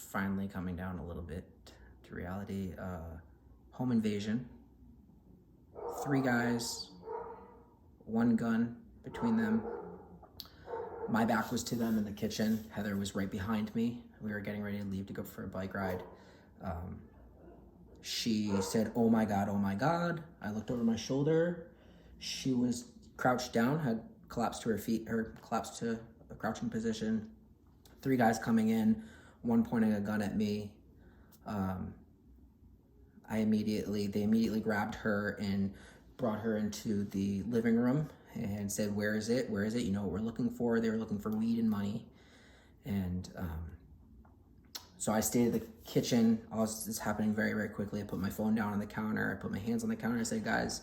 finally coming down a little bit to reality. Home invasion. 3 guys, 1 gun between them. My back was to them in the kitchen. Heather was right behind me. We were getting ready to leave to go for a bike ride. She said, "Oh my God, oh my God." I looked over my shoulder. She was crouched down, had collapsed to her feet, or collapsed to a crouching position. 3 guys coming in, 1 pointing a gun at me. They immediately grabbed her and brought her into the living room and said, "Where is it? Where is it? You know what we're looking for." They were looking for weed and money. And so I stayed at the kitchen. All this is happening very, very quickly. I put my phone down on the counter. I put my hands on the counter. I said, "Guys,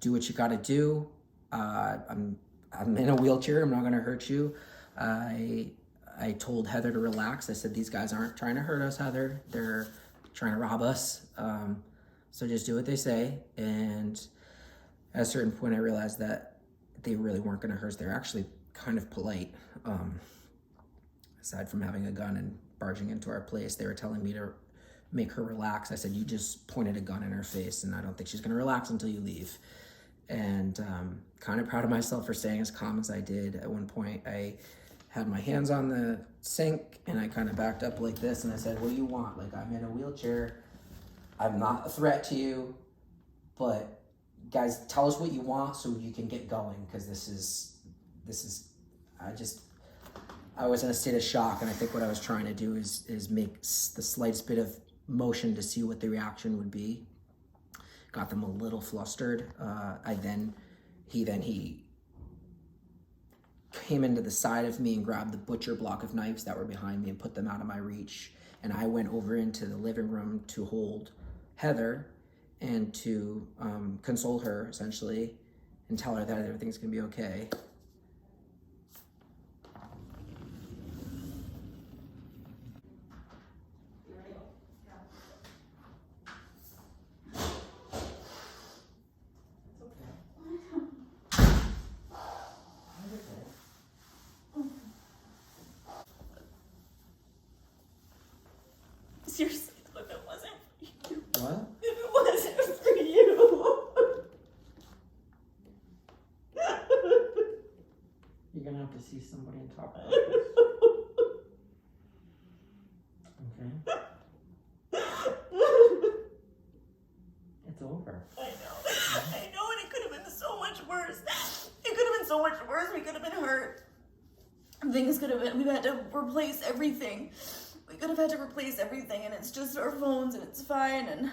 do what you got to do. I'm in a wheelchair. I'm not going to hurt you." I told Heather to relax. I said, "These guys aren't trying to hurt us, Heather. They're trying to rob us. So just do what they say." And at a certain point, I realized that they really weren't going to hurt us. They're actually kind of polite. Aside from having a gun and barging into our place, they were telling me to make her relax. I said, "You just pointed a gun in her face, and I don't think she's going to relax until you leave." And kind of proud of myself for staying as calm as I did. At one point, I had my hands on the sink, and I kind of backed up like this, and I said, "What do you want? Like, I'm in a wheelchair. I'm not a threat to you, but guys, tell us what you want so you can get going, because this is, I was in a state of shock, and I think what I was trying to do is make the slightest bit of motion to see what the reaction would be. Got them a little flustered. He came into the side of me and grabbed the butcher block of knives that were behind me and put them out of my reach. And I went over into the living room to hold Heather and to console her, essentially, and tell her that everything's gonna be okay. Seriously, if it wasn't for you. What? If it wasn't for you. You're gonna have to see somebody and talk about this. Okay? It's over. I know, and it could have been so much worse. It could have been so much worse. We could have been hurt. Things could have been, we had to replace everything. We could have had to replace everything, and it's just our phones, and it's fine, and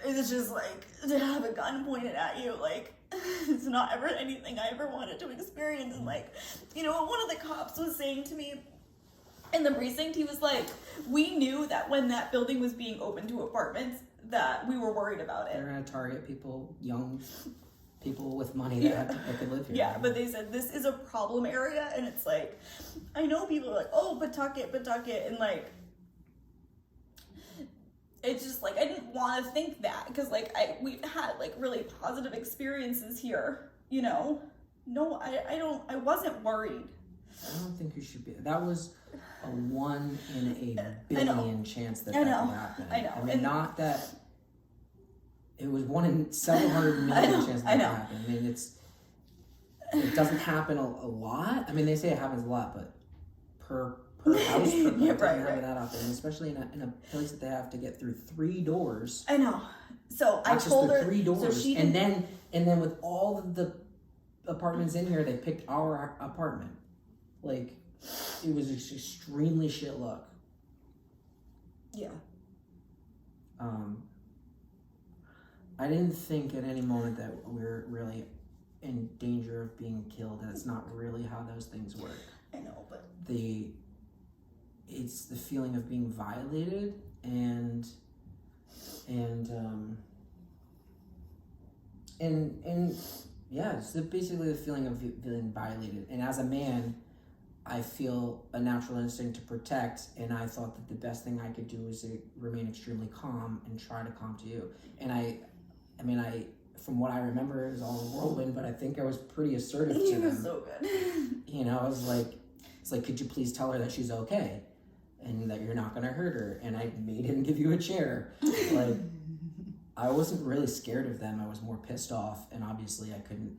it's just like, to have a gun pointed at you, like, it's not ever anything I ever wanted to experience. And like, you know, one of the cops was saying to me in the precinct, he was like, "We knew that when that building was being open to apartments, that we were worried about it." They're gonna target people, young people with money that could live here. Yeah, but they said this is a problem area, and it's like, I know people are like, "Oh, Pawtucket," and like, it's just like, I didn't want to think that, because like we've had like really positive experiences here, you know. No, I wasn't worried. I don't think you should be. That was a 1 in a billion chance that could happen. I know. I mean, not that it was 1 in several hundred million chance that could happen. I mean, it doesn't happen a lot. I mean, they say it happens a lot, but per house, per Yeah, doesn't have that out there, and especially in a place that they have to get through 3 doors. I know. So I told her 3 doors, so she and then with all of the apartments in here, they picked our apartment. Like, it was just extremely shit luck. Yeah. I didn't think at any moment that we're really in danger of being killed. That's not really how those things work. I know, but it's the feeling of being violated and yeah, it's basically the feeling of feeling violated. And as a man, I feel a natural instinct to protect, and I thought that the best thing I could do was to remain extremely calm and try to calm to you. And I from what I remember, it was all a whirlwind, but I think I was pretty assertive to them. You were so good. You know, I was like, It's like, could you please tell her that she's okay and that you're not going to hurt her? And I made him give you a chair. Like, I wasn't really scared of them. I was more pissed off, and obviously I couldn't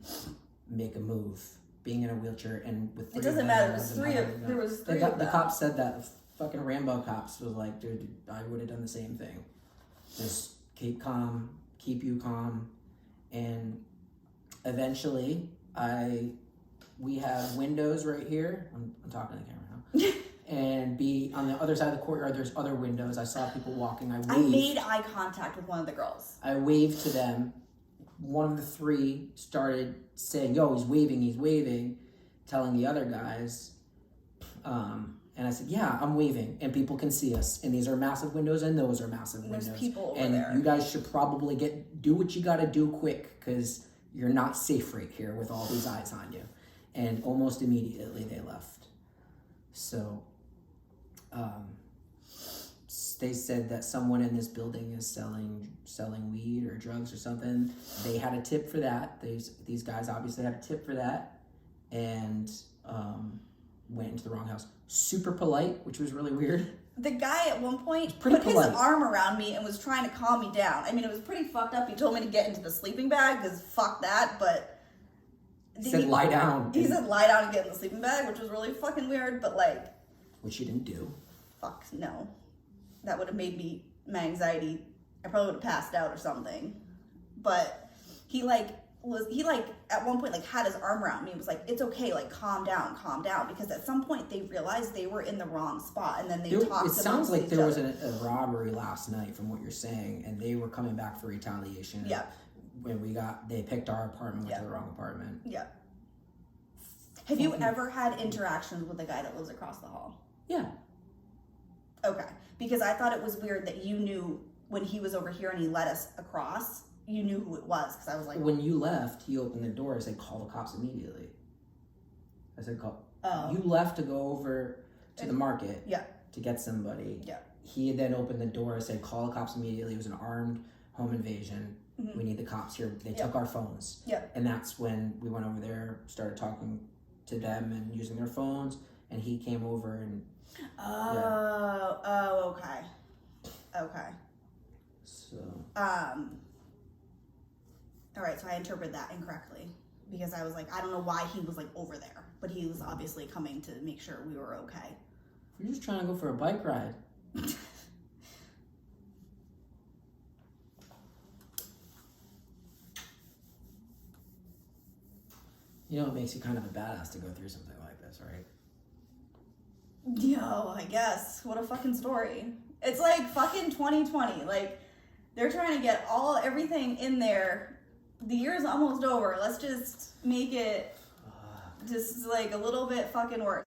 make a move being in a wheelchair and with three It doesn't of them, matter. I There was three the, of the them. cops said that. The fucking Rambo cops was like, dude, I would have done the same thing. Just keep calm, keep you calm, and eventually we have windows right here. I'm talking to the camera now. And on the other side of the courtyard, there's other windows. I saw people walking. I made eye contact with one of the girls. I waved to them. One of the three started saying, yo, he's waving, telling the other guys. And I said, yeah, I'm waving, and people can see us. And these are massive windows, and those are massive windows. There's people over and there. You guys should probably do what you got to do quick, because you're not safe right here with all these eyes on you. And almost immediately they left. So they said that someone in this building is selling weed or drugs or something. They had a tip for that. These guys obviously had a tip for that, and went into the wrong house. Super polite, which was really weird. The guy at one point Pretty put polite. his arm around me and was trying to calm me down. I mean, it was pretty fucked up. He told me to get into the sleeping bag because fuck that, but... He said lie down. He said lie down and get in the sleeping bag, which was really fucking weird, but like... Which he didn't do. Fuck, no. That would have made me, my anxiety, I probably would have passed out or something. But he at one point had his arm around me and was like, it's okay, like calm down, because at some point they realized they were in the wrong spot, and then they talked. It sounds like there was a robbery last night from what you're saying, and they were coming back for retaliation. Yeah. When they picked our apartment, went to the wrong apartment. Yeah. Have you ever had interactions with the guy that lives across the hall? Yeah. Okay. Because I thought it was weird that you knew when he was over here and he led us across, you knew who it was, because I was like... When you left, he opened the door. I said, call the cops immediately. I said, call. Oh. You left to go over to the market. Yeah. To get somebody. Yeah. He then opened the door. I said, call the cops immediately. It was an armed home invasion. Mm-hmm. We need the cops here. They took our phones. Yeah. And that's when we went over there, started talking to them and using their phones. And he came over and... okay. Okay. So... All right, so I interpreted that incorrectly because I was like, I don't know why he was over there, but he was obviously coming to make sure we were okay. We're just trying to go for a bike ride. You know, it makes you kind of a badass to go through something like this, right? Yo, I guess. What a fucking story. It's like fucking 2020. They're trying to get everything in there. The year's almost over. Let's just make it just a little bit fucking worse.